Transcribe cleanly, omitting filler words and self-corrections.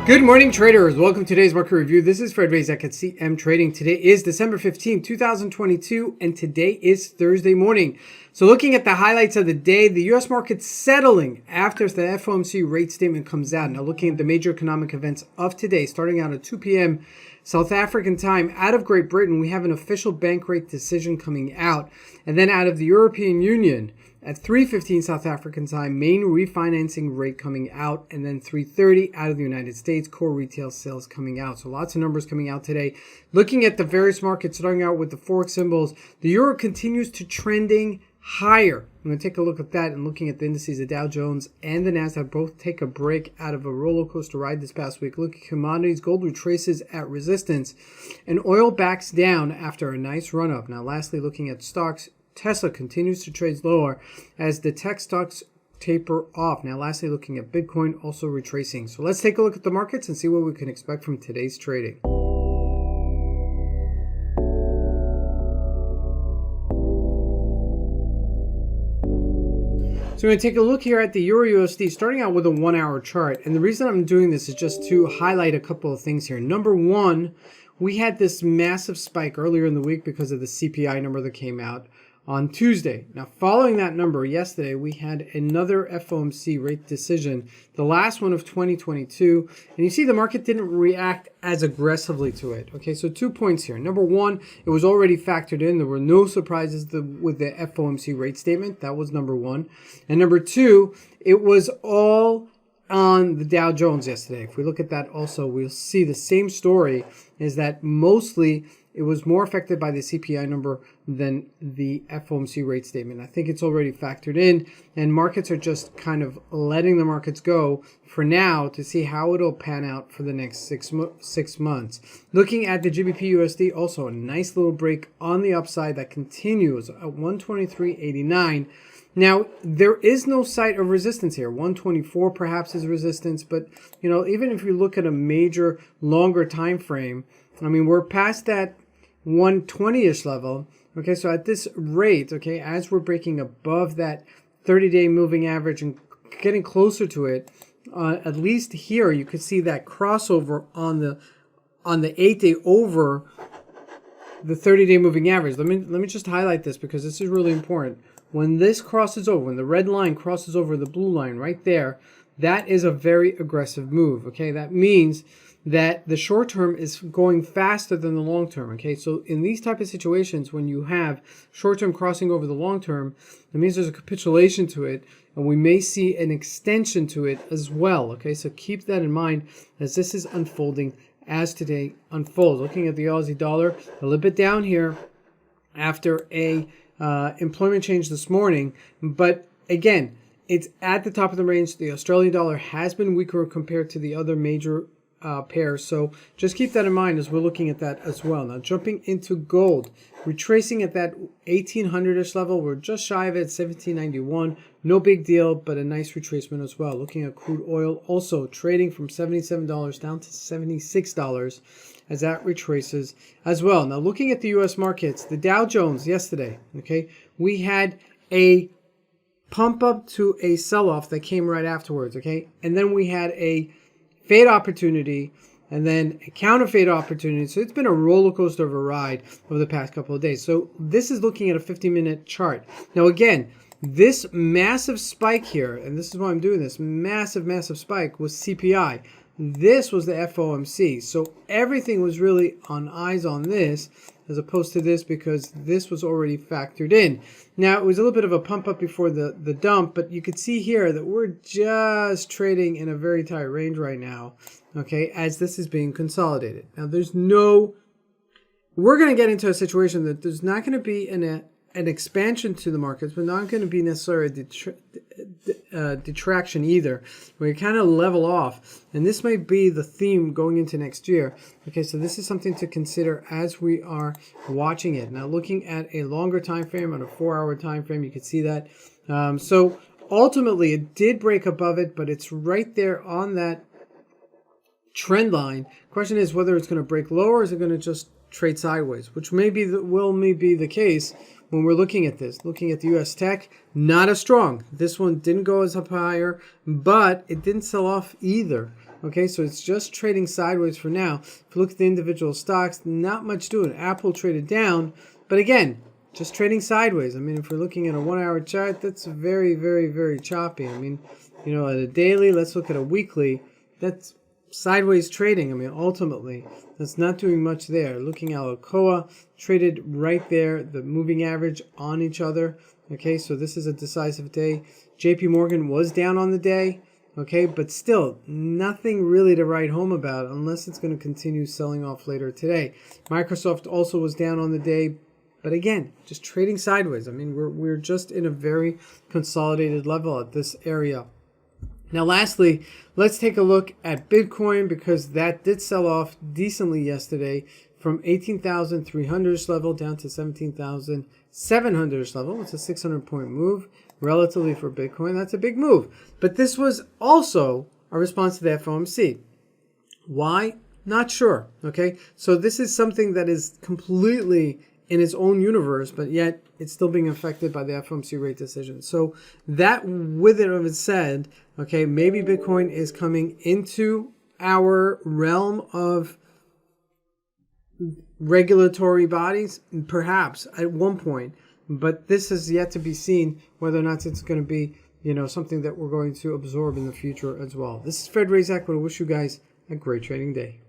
Good morning, traders. Welcome to today's market review. This is Razak at CMTrading. Today is December 15, 2022, and today is Thursday morning. So looking at the highlights of the day, the U.S. market settling after the FOMC rate statement comes out. Now looking at the major economic events of today, starting out at 2 p.m. South African time, out of Great Britain, we have an official bank rate decision coming out. And then out of the European Union, at 3:15 South African time, main refinancing rate coming out, and then 3:30 out of the United States, core retail sales coming out. So lots of numbers coming out today. Looking at the various markets, starting out with the Forex symbols, the euro continues to trending higher. I'm going to take a look at that and looking at the indices, the Dow Jones and the NASDAQ both take a break out of a roller coaster ride this past week. Look at commodities, gold retraces at resistance, and oil backs down after a nice run up. Now lastly, looking at stocks, Tesla continues to trade lower as the tech stocks taper off. Now lastly, looking at Bitcoin also retracing. So let's take a look at the markets and see what we can expect from today's trading. So we're going to take a look here at the Euro USD, starting out with a 1-hour chart. And the reason I'm doing this is just to highlight a couple of things here. Number one, we had this massive spike earlier in the week because of the CPI number that came out on Tuesday. Now, following that number yesterday, we had another FOMC rate decision, the last one of 2022. And you see the market didn't react as aggressively to it. Okay, so 2 points here. Number one, it was already factored in. There were no surprises with the FOMC rate statement. That was number one. And number two, it was all on the Dow Jones yesterday. If we look at that also, we'll see the same story, is that mostly it was more affected by the CPI number than the FOMC rate statement. I think it's already factored in, and markets are just kind of letting the markets go for now to see how it'll pan out for the next six months. Looking at the GBP USD, also a nice little break on the upside that continues at 123.89. Now, there is no sight of resistance here. 124 perhaps is resistance, but you know, even if you look at a major longer time frame, I mean, we're past that 120-ish level. Okay, so at this rate, okay, as we're breaking above that 30-day moving average and getting closer to it, at least here you could see that crossover on the 8-day over the 30-day moving average. Let me just highlight this because this is really important. When this crosses over, when the red line crosses over the blue line right there, that is a very aggressive move. Okay, that means that the short term is going faster than the long term. Okay, so in these type of situations, when you have short term crossing over the long term, it means there's a capitulation to it, and we may see an extension to it as well. Okay, so keep that in mind as this is unfolding as today unfolds. Looking at the Aussie dollar, a little bit down here after a employment change this morning, but again, it's at the top of the range. The Australian dollar has been weaker compared to the other major pairs, so just keep that in mind as we're looking at that as well. Now jumping into gold, retracing at that 1800-ish level. We're just shy of it, 1791. No big deal, but a nice retracement as well. Looking at crude oil, also trading from $77 down to $76 as that retraces as well. Now looking at the U.S. markets, the Dow Jones yesterday, okay, we had a pump up to a sell-off that came right afterwards, okay, and then we had a fade opportunity and then a counter fade opportunity. So it's been a roller coaster of a ride over the past couple of days. So this is looking at a 50-minute chart. Now again, this massive spike here, and this is why I'm doing this, massive spike was CPI. This was the FOMC. So everything was really on eyes on this as opposed to this because this was already factored in. Now, it was a little bit of a pump up before the dump, but you could see here that we're just trading in a very tight range right now, okay, as this is being consolidated. Now, we're going to get into a situation that there's not going to be an expansion to the markets, but not going to be necessarily a detraction either. We kind of level off, and this might be the theme going into next year. Okay, so this is something to consider as we are watching it. Now, looking at a longer time frame, on a 4-hour time frame, you can see that. So ultimately, it did break above it, but it's right there on that trend line. Question is whether it's going to break lower or is it going to just trade sideways, which may be the case when we're looking at this. Looking at the U.S. tech, not as strong. This one didn't go as up higher, but it didn't sell off either. Okay, so it's just trading sideways for now. If you look at the individual stocks, not much doing. Apple traded down, but again, just trading sideways. I mean, if we're looking at a 1 hour chart, that's very, very, very choppy. I mean, you know, at a daily, let's look at a weekly, that's sideways trading. I mean, ultimately, that's not doing much there. Looking at Alcoa, traded right there, the moving average on each other. Okay, so this is a decisive day. JP Morgan was down on the day. Okay, but still, nothing really to write home about unless it's going to continue selling off later today. Microsoft also was down on the day, but again, just trading sideways. I mean, we're just in a very consolidated level at this area. Now, lastly, let's take a look at Bitcoin, because that did sell off decently yesterday from 18,300 level down to 17,700 level. It's a 600-point move relatively for Bitcoin. That's a big move. But this was also a response to the FOMC. Why? Not sure. Okay, so this is something that is completely in its own universe, but yet it's still being affected by the FOMC rate decision. So that, with it of it said, okay, maybe Bitcoin is coming into our realm of regulatory bodies, perhaps at one point, but this is yet to be seen whether or not it's going to be, you know, something that we're going to absorb in the future as well. This is Fred Razak. I wish you guys a great trading day.